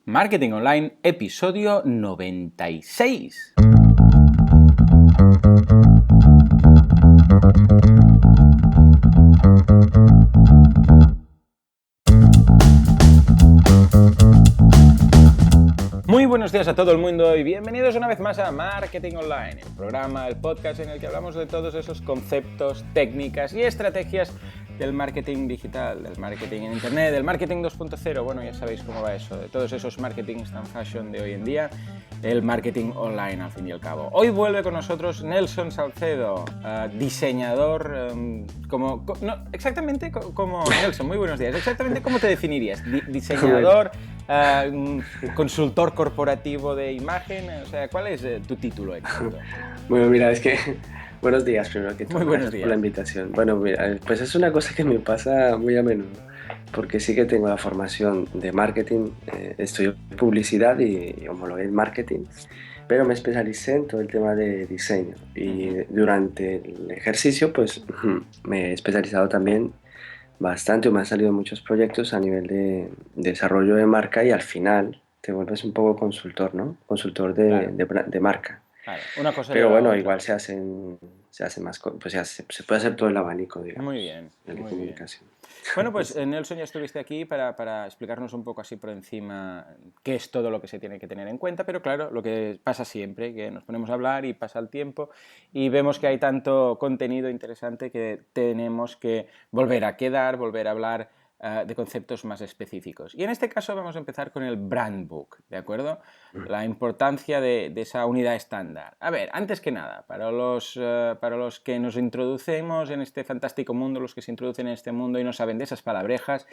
Marketing Online, episodio 96. Muy buenos días a todo el mundo y bienvenidos una vez más a Marketing Online, el programa, el podcast en el que hablamos de todos esos conceptos, técnicas y estrategias del marketing digital, del marketing en internet, del marketing 2.0, bueno, ya sabéis cómo va eso, de todos esos marketings tan fashion de hoy en día, el marketing online al fin y al cabo. Hoy vuelve con nosotros Nelson Salcedo, diseñador, exactamente como Nelson, muy buenos días, exactamente cómo te definirías, diseñador, consultor corporativo de imagen, o sea, ¿cuál es tu título exacto? Bueno, mira, es que buenos días primero que todo, Muy buenos gracias por la días. invitación. Bueno, mira, pues es una cosa que me pasa muy a menudo, porque sí que tengo la formación de marketing, estudio publicidad y homologué en marketing, pero me especialicé en todo el tema de diseño y durante el ejercicio pues me he especializado también bastante, o me han salido muchos proyectos a nivel de desarrollo de marca y al final te vuelves un poco consultor, ¿no? Consultor Claro, de marca. claro, una cosa Pero lleva a la bueno, otra. igual se hace más, pues se puede hacer todo el abanico, Muy digamos, bien, el de muy bien. comunicación. Bueno, pues Nelson, ya estuviste aquí para explicarnos un poco así por encima qué es todo lo que se tiene que tener en cuenta, pero claro, lo que pasa siempre, que nos ponemos a hablar y pasa el tiempo y vemos que hay tanto contenido interesante que tenemos que volver a quedar, volver a hablar de conceptos más específicos. Y en este caso vamos a empezar con el brand book, ¿de acuerdo? La importancia de esa unidad estándar. A ver, antes que nada, para los que nos introducimos en este fantástico mundo, los que se introducen en este mundo y no saben de esas palabrejas,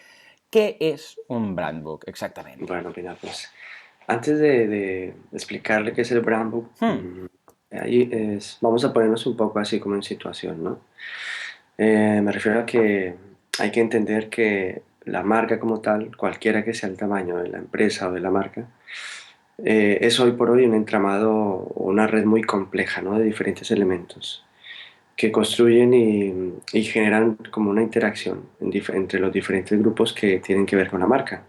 ¿qué es un brand book exactamente? Bueno, mira, pues antes de explicarle qué es el brand book, vamos a ponernos un poco así como en situación, ¿no? Me refiero a que hay que entender que la marca como tal, cualquiera que sea el tamaño de la empresa o de la marca, es hoy por hoy un entramado o una red muy compleja, ¿no? De diferentes elementos que construyen y generan como una interacción entre los diferentes grupos que tienen que ver con la marca,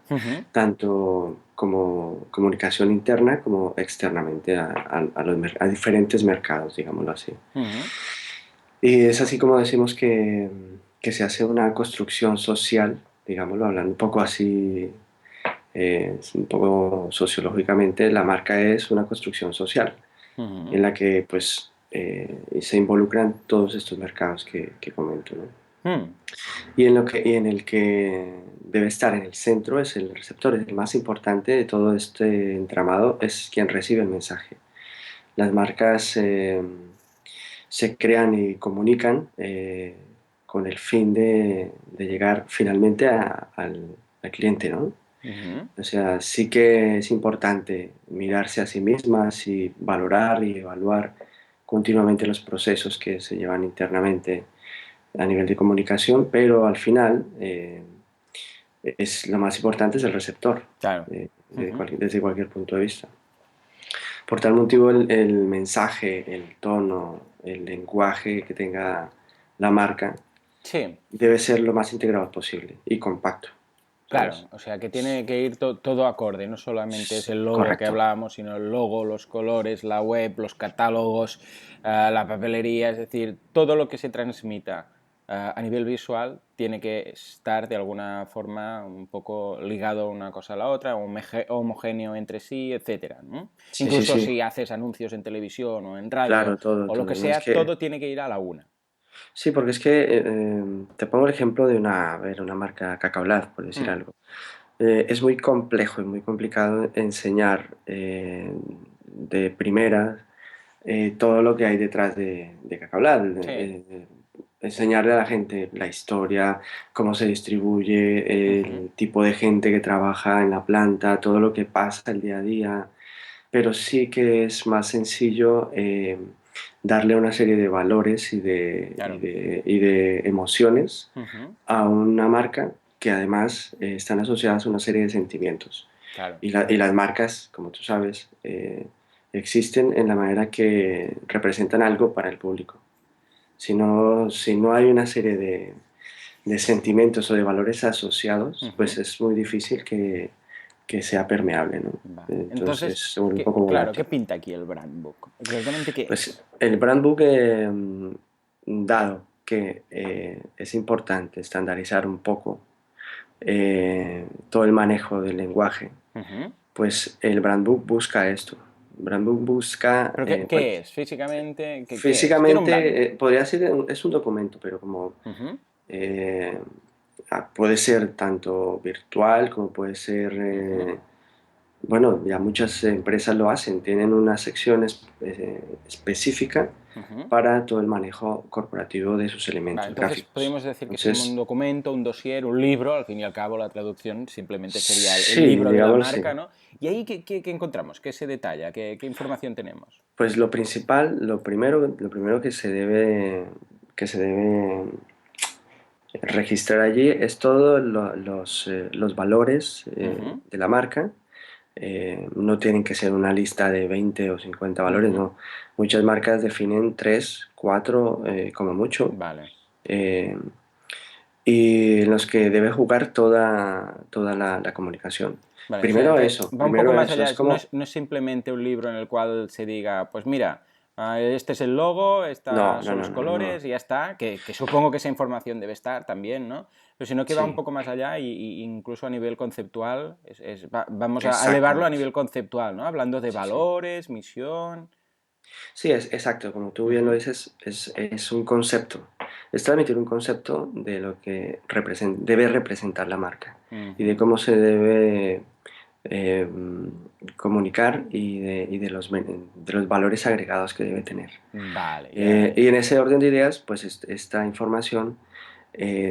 tanto como comunicación interna como externamente a diferentes mercados, digámoslo así. Y es así como decimos que se hace una construcción social, digámoslo, hablando un poco así, un poco sociológicamente, la marca es una construcción social en la que pues se involucran todos estos mercados que comento, ¿no? Y en el que debe estar en el centro es el receptor, es el más importante de todo este entramado, es quien recibe el mensaje. Las marcas se crean y comunican con el fin de llegar finalmente al cliente, ¿no? O sea, sí que es importante mirarse a sí mismas y valorar y evaluar continuamente los procesos que se llevan internamente a nivel de comunicación, pero al final lo más importante es el receptor, Claro. desde cualquier punto de vista. Por tal motivo, el mensaje, el tono, el lenguaje que tenga la marca Sí, debe ser lo más integrado posible y compacto, claro, ¿sabes? o sea que tiene que ir todo acorde, no solamente es el logo que Correcto. hablábamos, sino el logo, los colores, la web, los catálogos, la papelería, es decir, todo lo que se transmita a nivel visual tiene que estar de alguna forma un poco ligado una cosa a la otra, homogéneo entre sí, etcétera, ¿no? Sí, sí, Incluso sí, si haces anuncios en televisión o en radio claro, todo, o lo que todo. No, es sea, que, todo tiene que ir a la una. sí, porque es que te pongo el ejemplo de a ver, una marca Cacaolat, por decir Hmm, algo. Es muy complejo y muy complicado enseñar de primera todo lo que hay detrás de Cacaolat. sí. Enseñarle a la gente la historia, cómo se distribuye, Ujú, el tipo de gente que trabaja en la planta, todo lo que pasa el día a día, pero sí que es más sencillo darle una serie de valores claro. y de emociones Ujú, a una marca que además están asociadas a una serie de sentimientos. claro. Y las marcas, como tú sabes, existen en la manera que representan algo para el público. Si no hay una serie de sentimientos o de valores asociados, pues Ujú. es muy difícil que sea permeable, ¿no? Vale. Entonces Entonces, se vuelve un poco claro, ¿qué volátil. pinta aquí el brand book? ¿Exactamente qué es? Pues el brand book, dado que es importante estandarizar un poco todo el manejo del lenguaje, Ujú. pues el brand book busca esto. El brand book busca, ¿Pero qué es? Físicamente, ¿qué es? Quiero un brand físicamente, book. podría ser, es un documento, pero como Ujú, eh, puede ser tanto virtual como puede ser, ujú, bueno, ya muchas empresas lo hacen, tienen una sección específica ujú. para todo el manejo corporativo de sus Vale, elementos entonces gráficos. podríamos decir que es como un Entonces, documento, un dossier, un libro, al fin y al cabo la traducción simplemente sería el sí, libro de la digámoslo así. marca, ¿no? ¿Y ahí qué encontramos? ¿Qué se detalla? ¿Qué información tenemos? Pues lo principal, lo primero que se debe registrar allí es todos los valores Ujú, de la marca. No tienen que ser una lista de 20 o 50 valores, ujú. no. Muchas marcas definen 3 4 como mucho, Vale, eh, y en los que debe jugar toda la comunicación. vale, o sea que va un poco Primero más eso, allá, es como, no es simplemente un libro en el cual se diga, pues mira, este es el logo, no, estos no, son no, los no, no, colores y ya está, que supongo que esa información debe estar también, ¿no? Pero sino que va un sí, poco más allá y incluso a nivel conceptual, vamos a elevarlo a exactamente, nivel conceptual, ¿no? Hablando de sí, sí. valores, misión. Sí, es exacto, como tú bien lo Ujú, dices, es un concepto. Es transmitir un concepto de lo que debe representar la marca y de ujú. cómo se debe eh, comunicar y de los valores agregados que debe tener. Vale, ya. Y en ese orden de ideas, pues esta información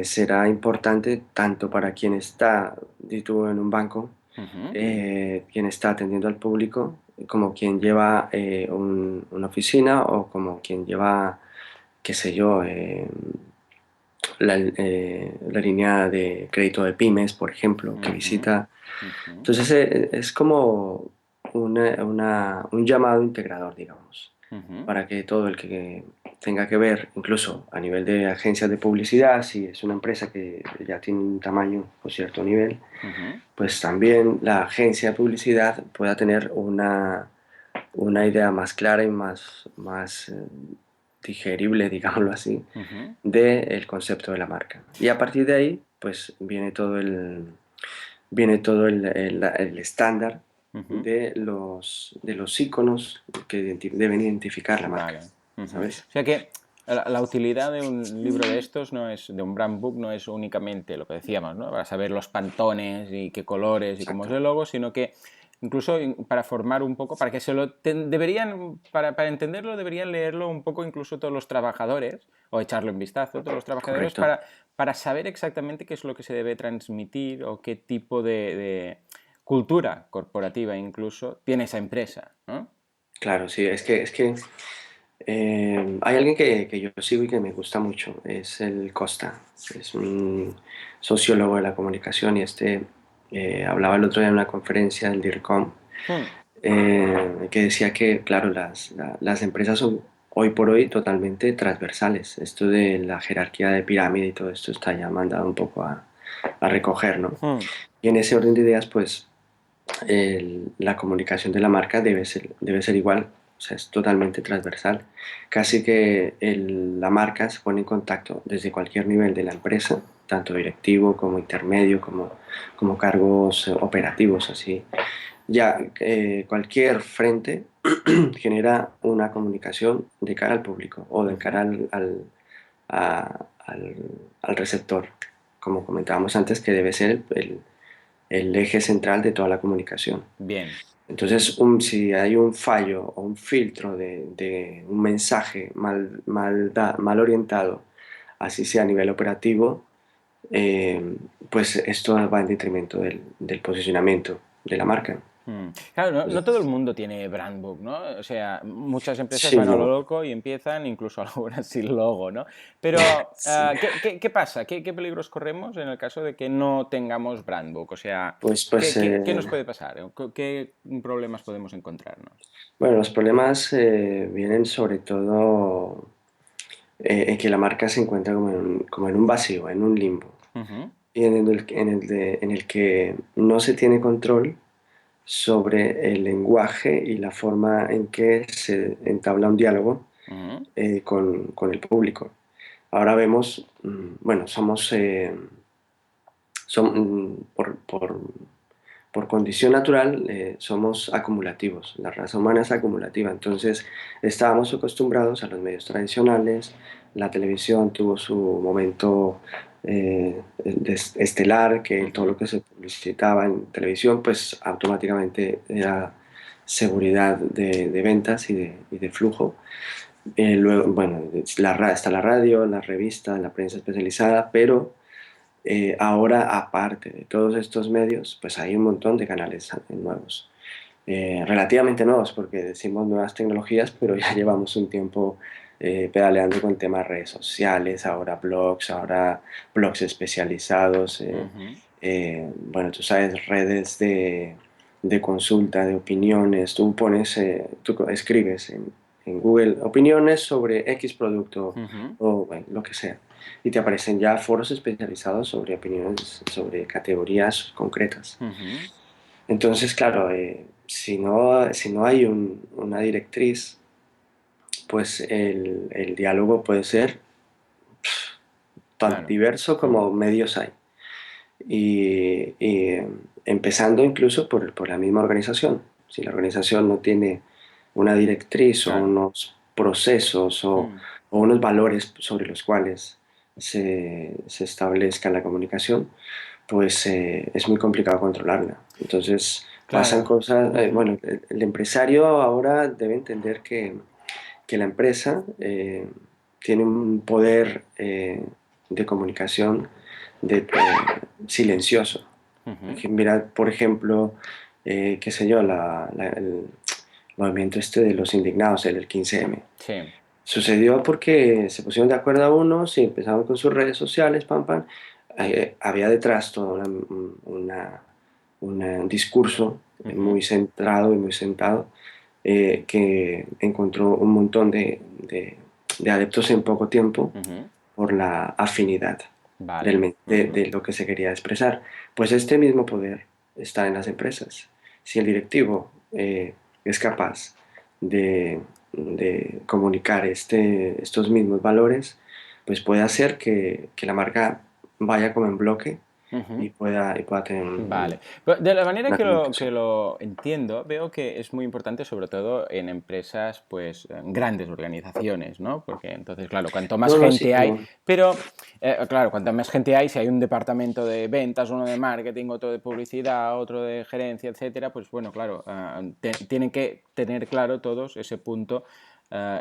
será importante tanto para quien está, di tú, en un banco, Ujú. quien está atendiendo al público, como quien lleva una oficina o como quien lleva, qué sé yo, la línea de crédito de pymes, por ejemplo, que Ujú, visita. ujú, Entonces es como un llamado integrador, digamos, ujú, para que todo el que tenga que ver, incluso a nivel de agencias de publicidad, si es una empresa que ya tiene un tamaño o cierto nivel, ujú, pues también la agencia de publicidad pueda tener una idea más clara y más digerible, digámoslo así, ujú. del concepto de la marca. Y a partir de ahí, pues viene todo el estándar Ujú. de los iconos que deben identificar la marca, Vale. Ujú. ¿sabes? O sea que la utilidad de un libro de estos no es, de un brand book, no es únicamente lo que decíamos, ¿no? Para saber los pantones y qué colores y cómo es Exacto. el logo, sino que incluso para formar un poco, para que se lo deberían, para entenderlo, deberían leerlo un poco incluso todos los trabajadores, o echarle un vistazo todos los trabajadores Correcto. para saber exactamente qué es lo que se debe transmitir o qué tipo de cultura corporativa incluso tiene esa empresa, ¿no? Claro, sí, es que hay alguien que yo sigo y que me gusta mucho, es el Costa, es un sociólogo de la comunicación y hablaba el otro día en una conferencia del DIRCOM, Hmm. que decía que, claro, las empresas son hoy por hoy totalmente transversales. Esto de la jerarquía de pirámide y todo esto está ya mandado un poco a recoger, ¿no? Hmm. Y en ese orden de ideas, pues la comunicación de la marca debe ser igual, o sea, es totalmente transversal. Casi que la marca se pone en contacto desde cualquier nivel de la empresa, tanto directivo como intermedio, como cargos operativos, así. Ya cualquier frente genera una comunicación de cara al público o de Ujú. cara al al receptor, como comentábamos antes, que debe ser el eje central de toda la comunicación. Bien. Entonces, si hay un fallo o un filtro de un mensaje mal orientado, así sea a nivel operativo, pues esto va en detrimento del posicionamiento de la marca. Claro, no todo el Entonces, mundo tiene brand book, ¿no? O sea, muchas empresas sí, van a lo no, loco y empiezan incluso algunas sin logo, ¿no? Pero, sí. ¿qué pasa? ¿Qué peligros corremos en el caso de que no tengamos brand book? O sea, Pues ¿qué nos puede pasar? ¿Qué problemas podemos encontrarnos? bueno, los problemas vienen sobre todo en que la marca se encuentra como en un vacío, en un limbo, Ujú, y en el que no se tiene control sobre el lenguaje y la forma en que se entabla un diálogo Ujú. con el público. Ahora vemos, bueno, por condición natural, somos acumulativos, la raza humana es acumulativa, entonces estábamos acostumbrados a los medios tradicionales, la televisión tuvo su momento estelar, que todo Ujú. lo que se publicitaba en televisión, pues automáticamente era seguridad de ventas y de flujo. Luego, bueno, está la radio, la revista, la prensa especializada, pero ahora, aparte de todos estos medios, pues hay un montón de canales nuevos. Relativamente nuevos, porque decimos nuevas tecnologías, pero ya llevamos un tiempo pedaleando con temas redes sociales, ahora blogs especializados, Ujú. bueno, tú sabes, redes de consulta, de opiniones. Tú escribes en Google opiniones sobre X producto Ujú. o bueno, lo que sea y te aparecen ya foros especializados sobre opiniones, sobre categorías concretas. Ujú. Entonces, claro, si no hay una directriz, pues el diálogo puede ser tan Claro. diverso Mm. como medios hay. Y empezando incluso por la misma organización. Si la organización no tiene una directriz o Claro. unos procesos Mm. o unos valores sobre los cuales se establezca la comunicación, pues es muy complicado controlarla. Entonces pasan Claro. cosas, Ujú. bueno, el empresario ahora debe entender que la empresa tiene un poder de comunicación silencioso. Ujú. Aquí, mira, por ejemplo, qué sé yo, el movimiento este de los indignados, el 15M. Sí. Sucedió porque se pusieron de acuerdo a unos y empezaron con sus redes sociales, pam, pam. Había detrás todo un discurso Ujú. muy centrado y muy sentado que encontró un montón de adeptos en poco tiempo Ujú. por la afinidad Vale. de Ujú. lo que se quería expresar. Pues este mismo poder está en las empresas. Si el directivo es capaz de, de comunicar estos mismos valores, pues puede hacer que la marca vaya como en bloque Ujú. y pueda tener Vale. Pero de la manera una que comunicación. lo entiendo, veo que es muy importante, sobre todo en empresas, pues, grandes organizaciones, ¿no? Porque entonces, claro, cuanto más No, no, sí, gente hay, no. pero, claro, cuanto más gente hay, si hay un departamento de ventas, uno de marketing, otro de publicidad, otro de gerencia, etcétera, pues bueno, claro, tienen que tener claro todos ese punto,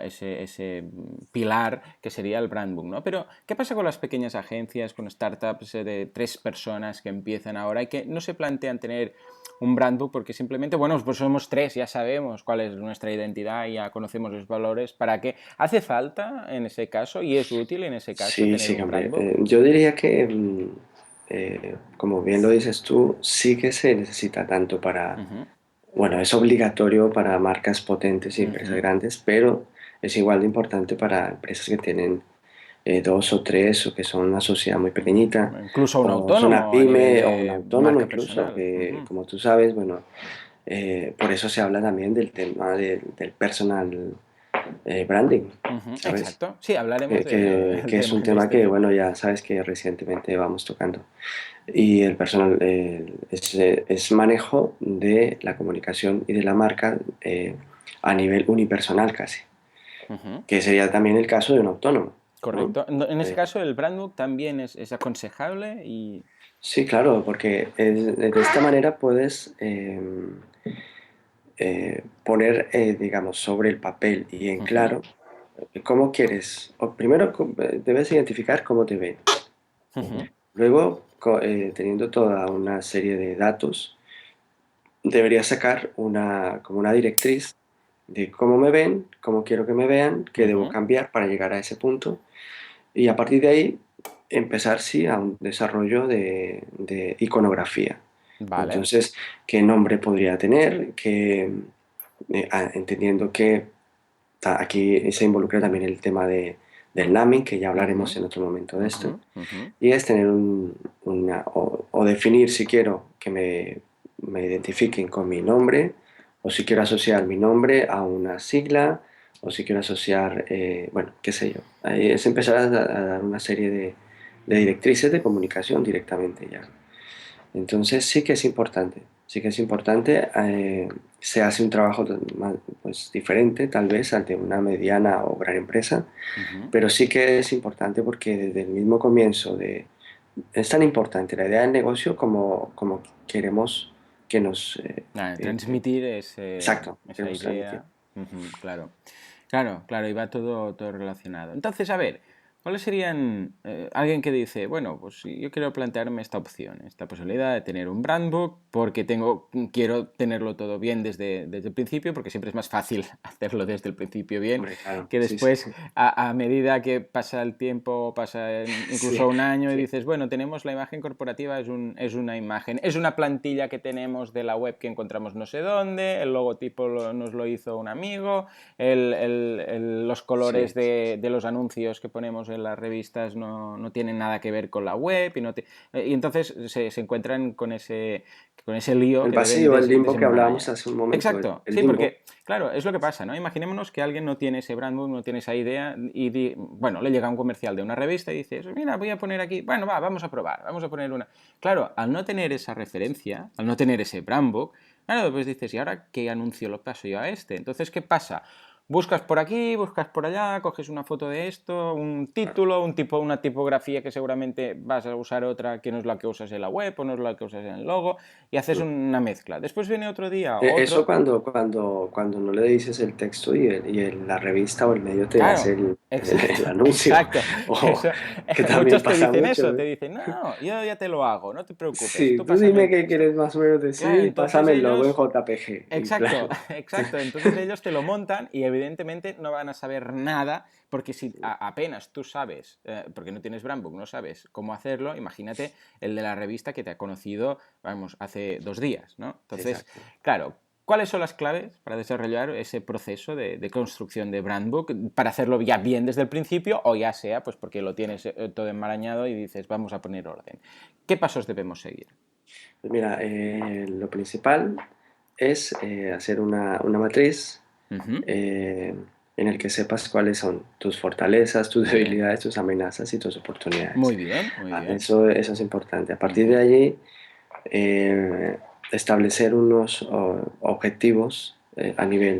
ese pilar que sería el brand book, ¿no? Pero, ¿qué pasa con las pequeñas agencias, con startups de 3 personas que empiezan ahora y que no se plantean tener un brand book porque simplemente, bueno, pues somos 3, ya sabemos cuál es nuestra identidad, ya conocemos los valores, ¿para qué? ¿Hace falta en ese caso y es útil en ese caso Sí, tener sí, un brand hombre. book? Yo diría que, como bien lo dices tú, sí que se necesita tanto Ujú. bueno, es obligatorio para marcas potentes y empresas Ujú. grandes, pero es igual de importante para empresas que tienen dos o tres o que son una sociedad muy Ujú. pequeñita Incluso un o es una autónomo a nivel pyme o un de autónomo marca incluso, personal. que Ujú. como tú sabes, bueno, por eso se habla también del tema del personal branding, Ujú. ¿sabes? Exacto. Sí, hablaremos Que, que- del que es tema, un de tema este que, tema. bueno, ya sabes que recientemente vamos tocando. Y el personal es manejo de la comunicación y de la marca a nivel unipersonal casi, Ujú. que sería también el caso de un autónomo, ¿no? Correcto. En ese Eh, caso, el brand book también es aconsejable y... sí, claro, porque de esta manera puedes poner, digamos, sobre el papel y en Ujú. claro cómo quieres, o primero debes identificar cómo te ven, Ujú. luego teniendo toda una serie de datos, debería sacar como una directriz de cómo me ven, cómo quiero que me vean, qué debo Ujú. cambiar para llegar a ese punto y a partir de ahí empezar sí a un desarrollo de iconografía. Vale. Entonces, ¿qué nombre podría tener? Entendiendo que aquí se involucra también el tema del naming, que ya hablaremos Ujú. en otro momento de Ujú. esto, Ujú. y es tener o definir si quiero me identifiquen con mi nombre, o si quiero asociar mi nombre a una sigla, o si quiero asociar, bueno, qué sé yo. Ahí es empezar a dar una serie de directrices de comunicación directamente ya. Entonces sí que es importante, se hace un trabajo pues, diferente tal vez ante una mediana o gran empresa, Ujú. pero sí que es importante porque desde el mismo comienzo es tan importante la idea del negocio como queremos que nos... Nada, transmitir exacto, esa queremos transmitir. idea. Ujú, claro. Claro, claro, y va todo relacionado. Entonces, a ver, ¿cuáles serían alguien que dice, bueno, pues sí, yo quiero plantearme esta opción, esta posibilidad de tener un brand book porque quiero tenerlo todo bien desde el principio, porque siempre es más fácil hacerlo desde el principio bien Hombre, claro, que sí, sí. después, a medida que pasa el tiempo, pasa incluso Sí, un año y sí, dices, bueno, tenemos la imagen corporativa, es una imagen, es una plantilla que tenemos de la web que encontramos no sé dónde, el logotipo nos lo hizo un amigo, los colores sí, sí. de los anuncios que ponemos en las revistas no tienen nada que ver con la web y entonces se encuentran con ese lío El que deben vacío, el limbo que hablábamos desenmarañar. hace un momento, Exacto, el sí, limbo. porque, claro, es lo que pasa, ¿no? Imaginémonos que alguien no tiene ese brand book, no tiene esa idea bueno, le llega un comercial de una revista y dice, mira, voy a poner aquí, bueno, vamos a probar, vamos a poner una. Claro, al no tener esa referencia, al no tener ese brand book, claro, pues dices, ¿y ahora qué anuncio lo paso yo a este? Entonces, ¿qué pasa? Buscas por aquí, buscas por allá, coges una foto de esto, un título, una tipografía que seguramente vas a usar otra que no es la que usas en la web o no es la que usas en el logo y haces Mm. una mezcla. Después viene otro día, Eso otro. cuando no le dices el texto la revista o el medio te hace Claro, el exacto, anuncio, exacto. o Eso, que también muchos te pasa dicen mucho, eso, te ¿eh? dicen, no, yo ya te lo hago, no te preocupes, Sí, tú tú pásame dime el qué texto. quieres más o menos Claro, decir y entonces pásame el logo en ellos, JPG. Y exacto, claro, exacto, entonces ellos te lo montan y evidentemente no van a saber nada, porque si apenas tú sabes, porque no tienes Brandbook, no sabes cómo hacerlo, imagínate el de la revista que te ha conocido, vamos, hace 2 días, ¿no? Entonces, exacto. claro, ¿cuáles son las claves para desarrollar ese proceso de construcción de Brandbook? Para hacerlo ya bien desde el principio o ya sea, pues porque lo tienes todo enmarañado y dices, vamos a poner orden. ¿Qué pasos debemos seguir? Pues mira, lo principal es hacer una matriz Ujú. eh, en el que sepas cuáles son tus fortalezas, tus Bien, debilidades, tus amenazas y tus oportunidades. muy bien, muy bien. Eso es importante. A partir de Ujú. allí, eh, establecer unos objetivos a nivel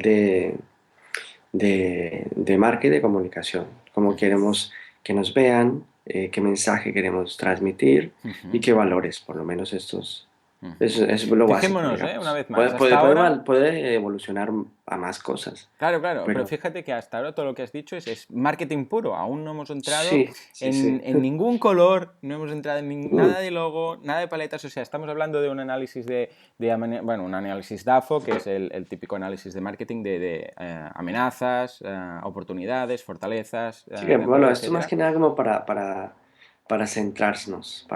de marca y de comunicación. Cómo Ujú. queremos que nos vean, qué mensaje queremos transmitir y Ujú. qué valores, por lo menos estos. Ujú. Es lo básico, Fijémonos, una digamos. vez más, Puede, hasta puede, puede, ahora. mal- puede evolucionar a más cosas, Claro, claro, pero pero fíjate que hasta ahora todo lo que has dicho es marketing puro. Aún no hemos entrado sí, sí, sí. en ningún color, no hemos entrado en Mm, nada de logo, nada de paletas. O sea, estamos hablando de un análisis bueno, un análisis DAFO, que es el típico análisis de marketing de amenazas, oportunidades, fortalezas, sí que, ¿de acuerdo? bueno, esto es más Etcétera. que nada como para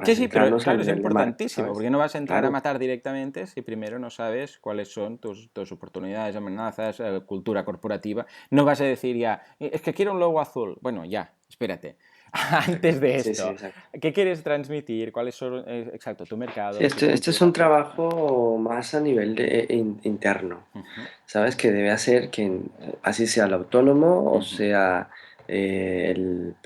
Sí, sí, pero centrarnos a claro, es nivel de marca, importantísimo, ¿sabes? porque no vas a entrar a Claro, matar directamente si primero no sabes cuáles son tus oportunidades, amenazas, cultura corporativa. No vas a decir ya, es que quiero un logo azul". Bueno, ya, espérate. exacto. Antes de Sí, sí, esto, exacto. ¿qué quieres transmitir? ¿Cuáles son, exacto, tu Sí, mercado, tu este es un cultura? trabajo más a nivel interno. Ujú, ¿Sabes? Que debe hacer que así sea el autónomo o ujú. sea la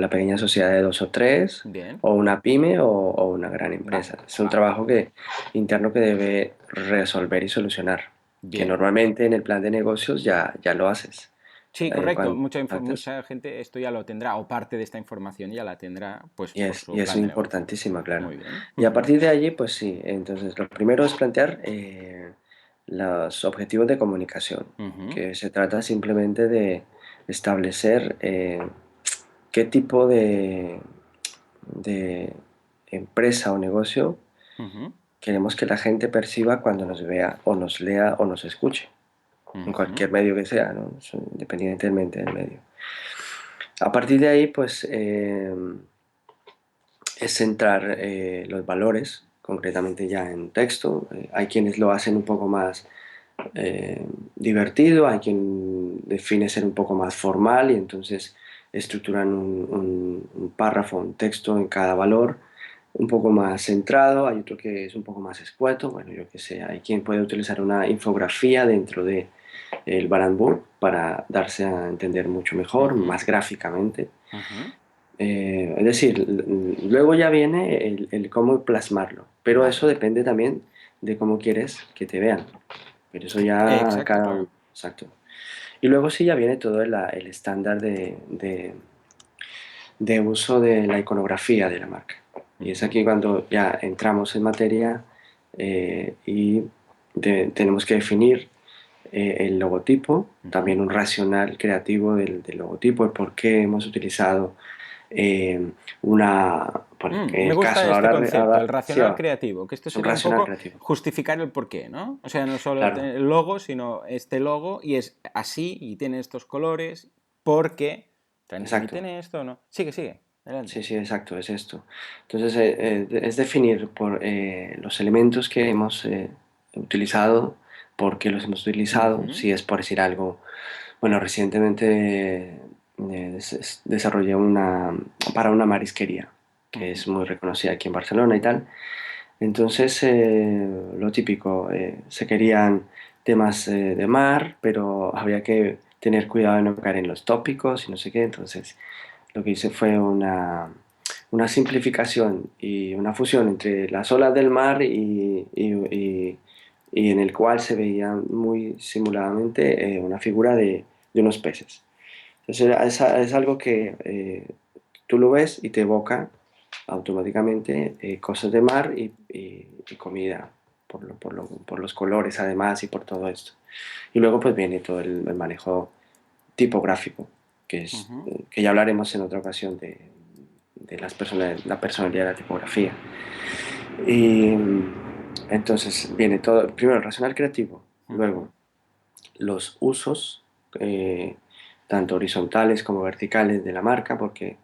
pequeña sociedad de dos o tres, Bien, o una pyme o una gran empresa. vale, Es un vale, trabajo interno que debe resolver y solucionar, que bien. normalmente en el plan de negocios ya lo haces. Sí, correcto. Cuando Mucha contratas. gente esto ya lo tendrá, o parte de esta información ya la tendrá, pues por Y su es plan de negocio. importantísimo, claro. Muy bien. Y a Ujú, partir de allí, pues sí, entonces lo primero es plantear los objetivos de comunicación, ujú, que se trata simplemente de establecer qué tipo de empresa o negocio ujú. queremos que la gente perciba cuando nos vea o nos lea o nos escuche, en Ujú, cualquier medio que sea, ¿no? Independientemente del medio. A partir de ahí, pues es centrar los valores, concretamente ya en texto. Hay quienes lo hacen un poco más divertido, hay quien define ser un poco más formal y entonces estructuran un párrafo, un texto en cada valor un poco más centrado, hay otro que es un poco más escueto, bueno, yo qué sé, hay quien puede utilizar una infografía dentro de el Brand Book para darse a entender mucho mejor, Ujú, más gráficamente. ujú. Es decir, luego ya viene el cómo plasmarlo, pero Vale. eso depende también de cómo quieres que te vean, pero eso ya Exacto, cada claro. uno, exacto. Y luego sí ya viene todo el estándar de uso de la iconografía de la marca. Y es Ujú, aquí cuando ya entramos en materia y tenemos que definir el logotipo, ujú. también un racional creativo del logotipo, el por qué hemos utilizado eh, una, por Me el gusta caso, este ahora, concepto, el ahora sí, racional creativo, que esto es un sería un racional poco creativo, justificar el porqué, ¿no? O sea, no solo claro, el logo, sino este logo y es así y tiene estos colores porque transmiten exacto. esto, ¿no? Sigue, sigue, Sí, adelante. sí, exacto, es esto. Entonces, es definir por los elementos que hemos utilizado, por qué los hemos utilizado, Ujú, si es por decir algo. Bueno, recientemente desarrollé para una marisquería, que ujú, es muy reconocida aquí en Barcelona y tal. Entonces, lo típico, se querían temas de mar, pero había que tener cuidado de no caer en los tópicos y no sé qué. Entonces, lo que hice fue una simplificación y una fusión entre las olas del mar y en el cual se veía muy simuladamente una figura de unos peces. Entonces, es algo que tú lo ves y te evoca automáticamente cosas de mar y comida, por los colores además y por todo esto. Y luego pues viene todo el manejo tipográfico, ujú. que ya hablaremos en otra ocasión de la personalidad de la tipografía. Y entonces viene todo, primero el racional creativo, Ujú, luego los usos, eh, tanto horizontales como verticales de la marca, porque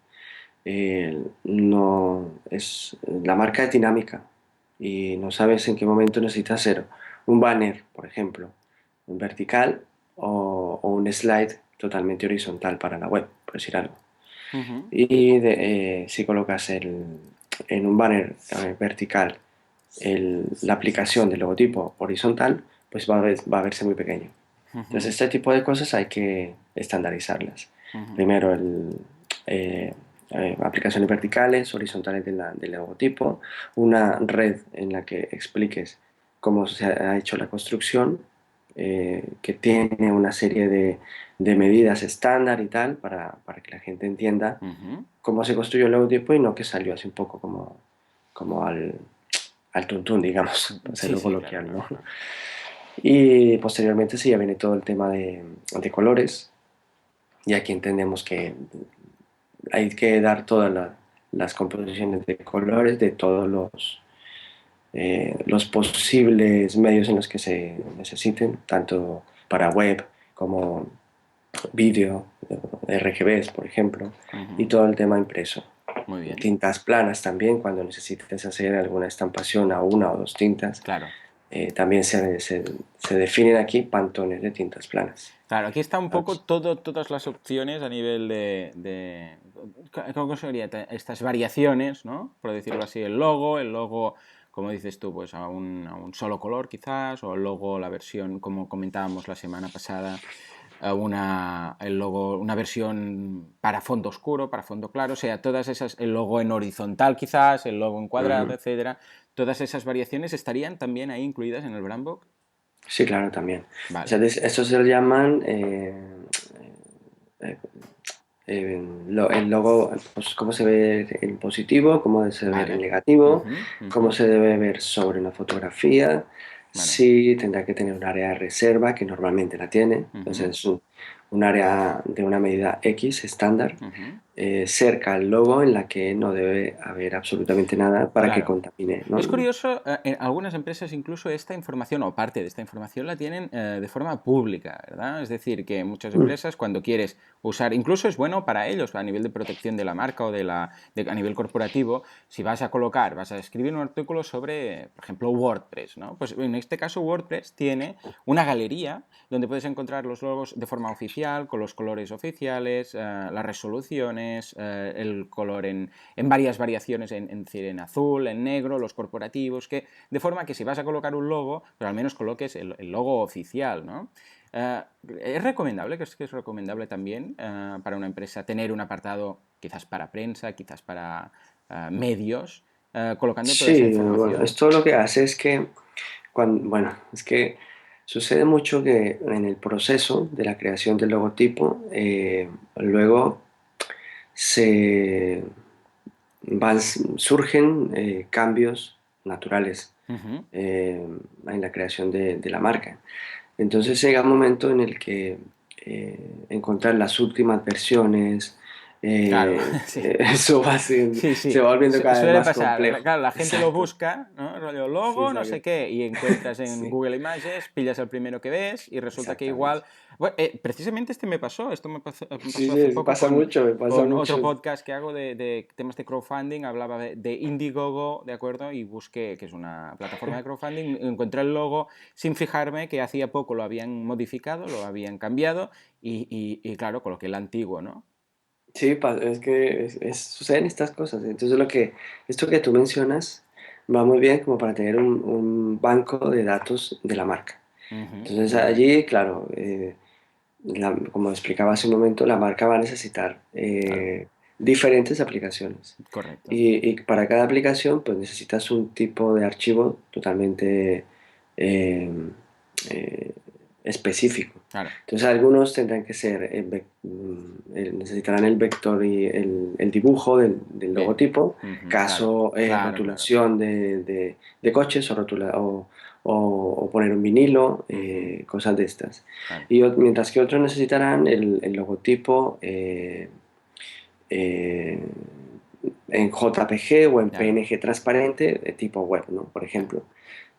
no es la marca es dinámica y no sabes en qué momento necesitas hacer un banner, por ejemplo, un vertical o un slide totalmente horizontal para la web, por decir algo. ujú. Y si colocas en un banner vertical la aplicación del logotipo horizontal, pues va a verse muy pequeño. Ujú, Entonces, este tipo de cosas hay que estandarizarlas. ujú, Primero, aplicaciones verticales, horizontales del logotipo, una red en la que expliques cómo se ha hecho la construcción, que tiene una serie de medidas estándar y tal, para que la gente entienda ujú. cómo se construyó el logotipo y no que salió así un poco como al tuntún, digamos, para Sí, hacerlo sí, claro, coloquial, ¿no? claro, claro. Y posteriormente sí ya viene todo el tema de colores, y aquí entendemos que hay que dar todas las composiciones de colores de todos los posibles medios en los que se necesiten, tanto para web como vídeo, RGBs, por ejemplo, y Ujú. todo el tema impreso. Muy bien, Tintas planas también, cuando necesites hacer alguna estampación a una o dos tintas, claro. también se definen aquí pantones de tintas planas. Claro, aquí está un poco Vamos. todas las opciones a nivel ¿cómo sería? Estas variaciones, ¿no? Por decirlo así, el logo, como dices tú, pues a un solo color quizás, o el logo, la versión, como comentábamos la semana pasada, el logo, una versión para fondo oscuro, para fondo claro, o sea, todas esas, el logo en horizontal quizás, el logo en cuadrado, Ujú. etcétera, todas esas variaciones estarían también ahí incluidas en el brand book. Sí, claro, también. O sea, Vale, eso se lo llaman eh, el logo, pues cómo se ve en positivo, cómo se ve en vale. negativo, Ujú, ujú. cómo se debe ver sobre una fotografía. Vale. Sí, tendrá que tener un área de reserva, que normalmente la tiene. Entonces Ujú, es un área de una medida X estándar, ujú. cerca al logo, en la que no debe haber absolutamente nada para que Claro. contamine, ¿no? Es curioso, en algunas empresas incluso esta información o parte de esta información la tienen de forma pública, ¿verdad? Es decir, que muchas Mm, empresas cuando quieres usar, incluso es bueno para ellos a nivel de protección de la marca o a nivel corporativo, si vas a colocar, vas a escribir un artículo sobre, por ejemplo, WordPress, ¿no? Pues en este caso WordPress tiene una galería donde puedes encontrar los logos de forma oficial, con los colores oficiales, las resoluciones, el color en varias variaciones, decir, en azul, en negro, los corporativos, de forma que si vas a colocar un logo, pero al menos coloques el logo oficial, ¿no? Es recomendable, que es recomendable también para una empresa tener un apartado quizás para prensa, quizás para medios, colocando toda esa Sí, bueno, información. esto lo que hace es que, bueno, es que sucede mucho que en el proceso de la creación del logotipo, luego se surgen cambios naturales Ujú. eh, en la creación de la marca. Entonces llega un momento en el que encontrar las últimas versiones, Claro, sí. eso Sí, se sí, va volviendo cada vez suele más pasar. complejo. Claro, la gente lo Exacto. busca, ¿no? Rollo Sí, logo, no sé exacto. qué, y encuentras en Sí, Google Images, pillas el primero que ves y resulta que exactamente. igual... Bueno, precisamente me pasó, esto me Sí, pasó sí, hace eso poco pasa mucho, me pasa con otro mucho. podcast que hago de temas de crowdfunding, hablaba de Indiegogo, ¿de acuerdo? Y busqué, que es una plataforma de crowdfunding, encontré el logo sin fijarme que hacía poco lo habían modificado, lo habían cambiado y claro, coloqué el antiguo, ¿no? Sí, es que suceden estas cosas. Entonces esto que tú mencionas va muy bien como para tener un banco de datos de la marca. Ujú, Entonces muy bien, allí, claro, como explicaba hace un momento, la marca va a necesitar claro, diferentes aplicaciones. correcto. Y para cada aplicación, pues necesitas un tipo de archivo totalmente eh, eh, específico. Claro. Entonces algunos tendrán que ser, necesitarán el vector y el dibujo del Bien. logotipo, Ujú, claro, caso claro, claro. rotulación de coches o poner un vinilo, Ujú, cosas de estas. claro, Mientras que otros necesitarán el logotipo eh, en JPG o en claro, PNG transparente de tipo web, ¿no? Por claro, ejemplo,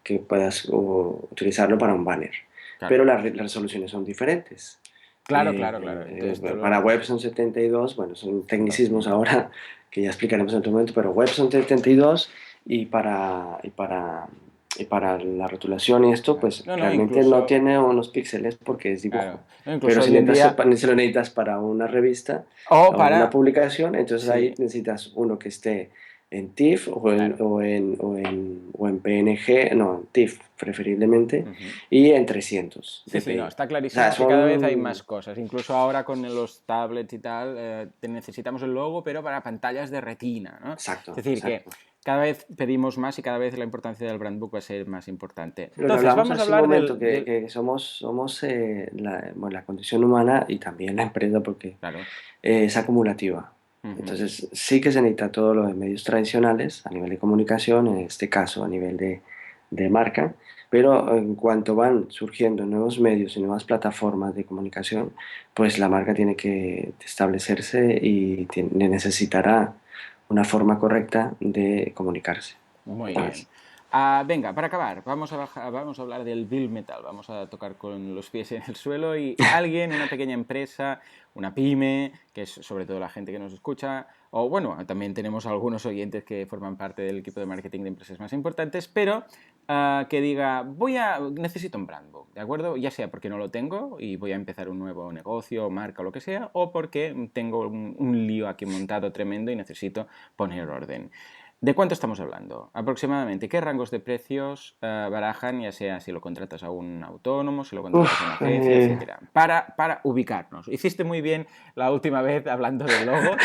que puedas utilizarlo para un banner. claro. Pero las resoluciones son diferentes. Claro, claro, claro. Esto Para lo... web son 72, bueno, son tecnicismos Ujú, ahora que ya explicaremos en otro momento, pero web son 72 y para la rotulación y esto, claro. pues No, no, realmente no incluso... tiene unos píxeles porque es dibujo. Claro. No, Pero incluso hoy en día... si lo necesitas para una revista O o una para... publicación, entonces ahí Sí, necesitas uno que esté en TIFF claro. o en PNG, no, en TIFF preferiblemente, Ujú. y en 300 Sí, sí, no, dpi. está O sea, clarísimo que cada vez hay más son... cosas. Incluso ahora con los tablets y tal, necesitamos el logo, pero para pantallas de retina, ¿no? Es Exacto, decir, que exacto. cada vez pedimos más y cada vez la importancia del brand book va a ser más importante. Lo que Entonces, hablábamos vamos a hace un hablar momento, que somos bueno, la condición humana y también la empresa, porque Claro. es acumulativa. Ujú, Entonces, sí que se necesita todo lo de medios tradicionales a nivel de comunicación, en este caso a nivel de marca, pero en cuanto van surgiendo nuevos medios y nuevas plataformas de comunicación, pues la marca tiene que establecerse y necesitará una forma correcta de comunicarse. muy bien. Ah, venga, para acabar, vamos a hablar del Bill Metal. Vamos a tocar con los pies en el suelo y alguien, una pequeña empresa, una pyme, que es sobre todo la gente que nos escucha, o bueno, también tenemos algunos oyentes que forman parte del equipo de marketing de empresas más importantes, pero que diga, necesito un brand book, ¿de acuerdo? Ya sea porque no lo tengo y voy a empezar un nuevo negocio, marca o lo que sea, o porque tengo un lío aquí montado tremendo y necesito poner orden. ¿De cuánto estamos hablando? Aproximadamente, ¿qué rangos de precios barajan, ya sea si lo contratas a un autónomo, si lo contratas a una Uf, agencia, etcétera? Para ubicarnos. Hiciste muy bien la última vez hablando de logos,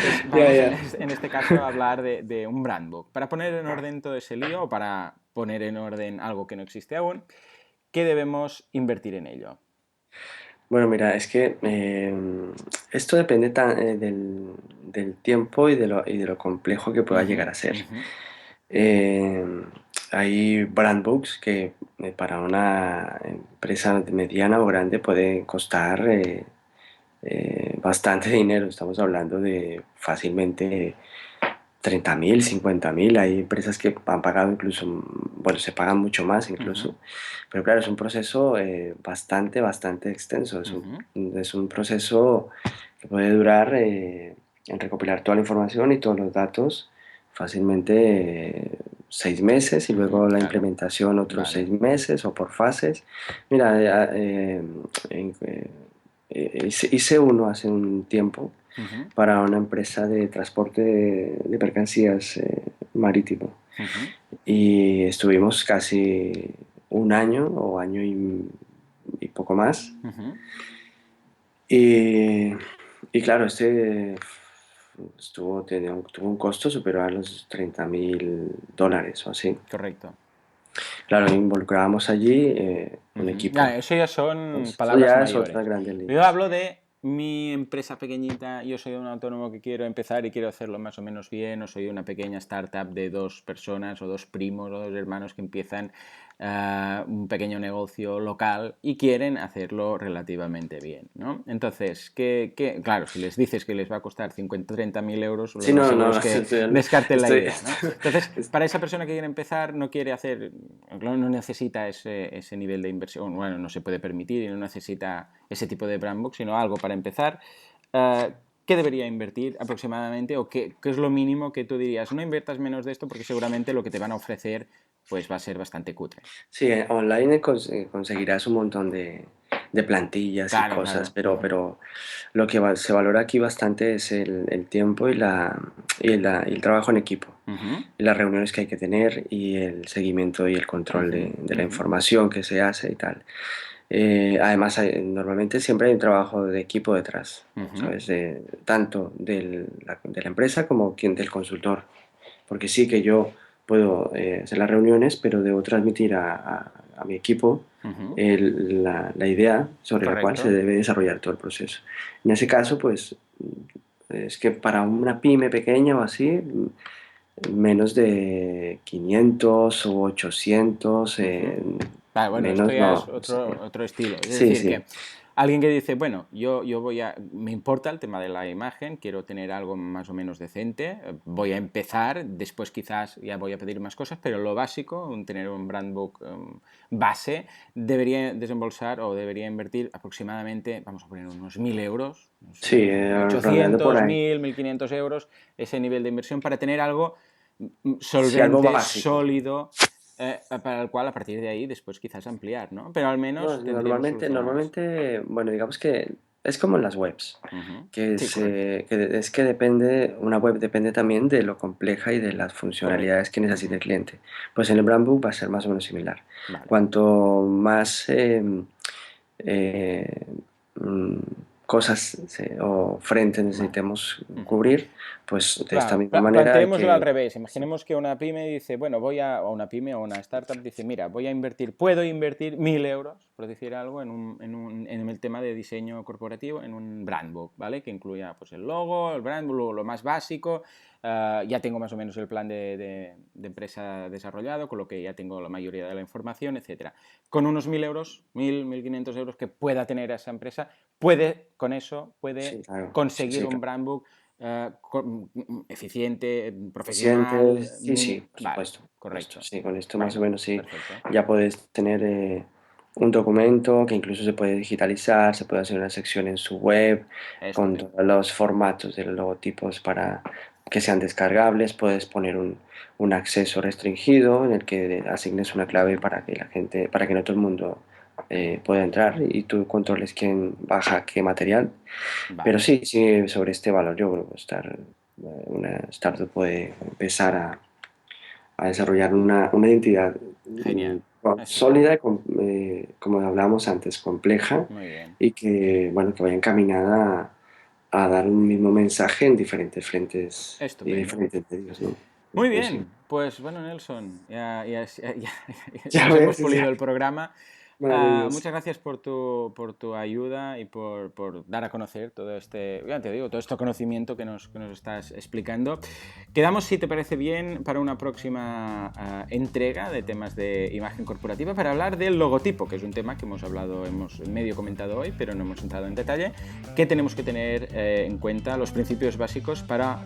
pues ya, vamos ya. en este caso a hablar de un brand book. Para poner en orden todo ese lío o para poner en orden algo que no existe aún, ¿qué debemos invertir en ello? Bueno, mira, es que esto depende del tiempo y de lo complejo que pueda Ujú, llegar a ser. ujú, Eh, Hay brand books que para una empresa mediana o grande pueden costar bastante dinero. Estamos hablando de fácilmente 30.000, 50.000. Hay empresas que han pagado incluso, bueno, se pagan mucho más ujú, incluso, pero claro, es un proceso bastante extenso. ujú. Es un proceso que puede durar en recopilar toda la información y todos los datos fácilmente 6 meses y luego Ujú, la claro, implementación otros vale. 6 meses o por fases. Mira, hice uno hace un tiempo Ujú, para una empresa de transporte de mercancías marítimo. ujú, Y estuvimos casi un año o año y poco más. ujú. Y, y claro, tuvo un costo superior a los $30.000 o así. Correcto. Claro, involucrábamos allí un Ujú. Ya, equipo. eso ya son Eso palabras ya es otras mayores. grandes Yo ligas. hablo de mi empresa pequeñita, yo soy un autónomo que quiero empezar y quiero hacerlo más o menos bien, o soy una pequeña startup de dos personas o dos primos o dos hermanos que empiezan un pequeño negocio local y quieren hacerlo relativamente bien, ¿no? Entonces, claro, si les dices que les va a costar 50 30 mil euros, lo Sí, más no, seguro no, es que estoy, descarten la estoy- idea, ¿no? Entonces, para esa persona que quiere empezar, no quiere hacer, no necesita ese nivel de inversión, bueno, no se puede permitir y no necesita ese tipo de brand book, sino algo para empezar. eh, ¿Qué debería invertir aproximadamente o qué es lo mínimo que tú dirías? No inviertas menos de esto porque seguramente lo que te van a ofrecer pues va a ser bastante cutre. Sí, online conseguirás un montón de plantillas y Claro, cosas, claro. pero lo que se valora aquí bastante es el tiempo y el trabajo en equipo, Ujú, y las reuniones que hay que tener y el seguimiento y el control ujú, de la ujú, información que se hace y tal. Además, normalmente siempre hay un trabajo de equipo detrás, ujú. ¿sabes? Tanto de la empresa como del consultor. Porque sí que yo puedo hacer las reuniones, pero debo transmitir a mi equipo Ujú. la idea sobre la cual se Correcto. debe desarrollar todo el proceso. En ese caso, pues es que para una pyme pequeña o así, menos de 500 o 800, Ujú. Vale, bueno, esto menos ya es no. Sí, otro estilo. Es sí, decir, sí. que alguien que dice, bueno, yo me importa el tema de la imagen, quiero tener algo más o menos decente, voy a empezar, después quizás ya voy a pedir más cosas, pero lo básico, tener un brand book base, debería desembolsar o debería invertir aproximadamente, vamos a poner unos 1.000 euros, Sí, rondeando por 800, ahí. 1.500 euros, ese nivel de inversión para tener algo Sí, algo solvente, básico. sólido, para el cual a partir de ahí después quizás ampliar, ¿no? Pero al No, menos tendríamos normalmente, solucionados. normalmente, bueno, digamos que es como en las webs, Ujú. que, Sí, correcto, es que depende, una web depende también de lo compleja y de las correcto. funcionalidades que necesite el Ujú. cliente. Pues en el brand book va a ser más o menos similar. Vale. Cuanto más eh, mm, cosas o frentes Vale. necesitemos Ujú. cubrir, pues de esta Claro, misma manera hay planteémoslo al que... revés. Sí, Imaginemos que una pyme dice, bueno, o una pyme o una startup dice, mira, puedo invertir 1.000 euros, por decir algo, en el tema de diseño corporativo, en un brand book, ¿vale? Que incluya pues el logo, el brand book, lo más básico. Ya tengo más o menos el plan de empresa desarrollado, con lo que ya tengo la mayoría de la información, etcétera. Con unos 1.000 euros, 1.000, 1.500 euros que pueda tener esa empresa, con eso sí, puede claro, sí, conseguir sí, un claro. brand book eficiente, Eficientes, profesional, sí, sí, por vale, supuesto, por supuesto. correcto. Sí, con esto más o Bueno, menos sí, perfecto. ya puedes tener un documento que incluso se puede digitalizar, se puede hacer una sección en su web con Estupendo. todos los formatos de los logotipos para que sean descargables, puedes poner un acceso restringido en el que asignes una clave para que la gente, para que no todo el mundo pueda entrar y tú controles quién baja qué material. Pero Vale, sí, sí, sobre este valor yo creo que una startup puede empezar a desarrollar una identidad genial. sólida, Estupendo. como hablábamos antes, compleja Muy bien. y que, bueno, que vaya encaminada a dar un mismo mensaje en diferentes frentes y Estupendo. diferentes medios, ¿no? Muy Pues sí. bien, pues bueno, Nelson, ya Ya nos hemos ves, pulido el programa. maravilloso. Muchas gracias por tu ayuda y por dar a conocer todo ya te digo, todo este conocimiento que nos estás explicando. Quedamos, si te parece bien, para una próxima entrega de temas de imagen corporativa para hablar del logotipo, que es un tema que hemos medio comentado hoy, pero no hemos entrado en detalle. ¿Qué tenemos que tener en cuenta? Los principios básicos para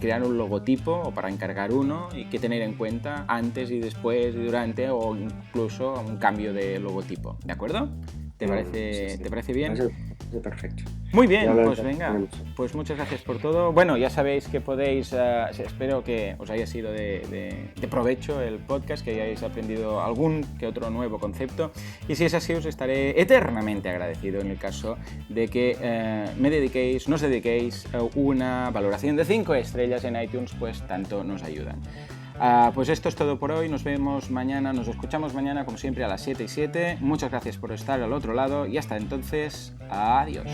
crear un logotipo o para encargar uno y qué tener en cuenta antes y después y durante o incluso un cambio de logotipo. ¿De acuerdo? ¿Te No, no, sí, parece, sí. te parece Va a bien? ser perfecto. Muy bien, Ya lo pues venga, intentaremos. pues muchas gracias por todo. Bueno, ya sabéis que podéis, espero que os haya sido de provecho el podcast, que hayáis aprendido algún que otro nuevo concepto, y si es así os estaré eternamente agradecido en el caso de que nos dediquéis una valoración de 5 estrellas en iTunes, pues tanto nos ayudan. Pues esto es todo por hoy, nos vemos mañana, nos escuchamos mañana como siempre a las 7:07. Muchas gracias por estar al otro lado y hasta entonces, adiós.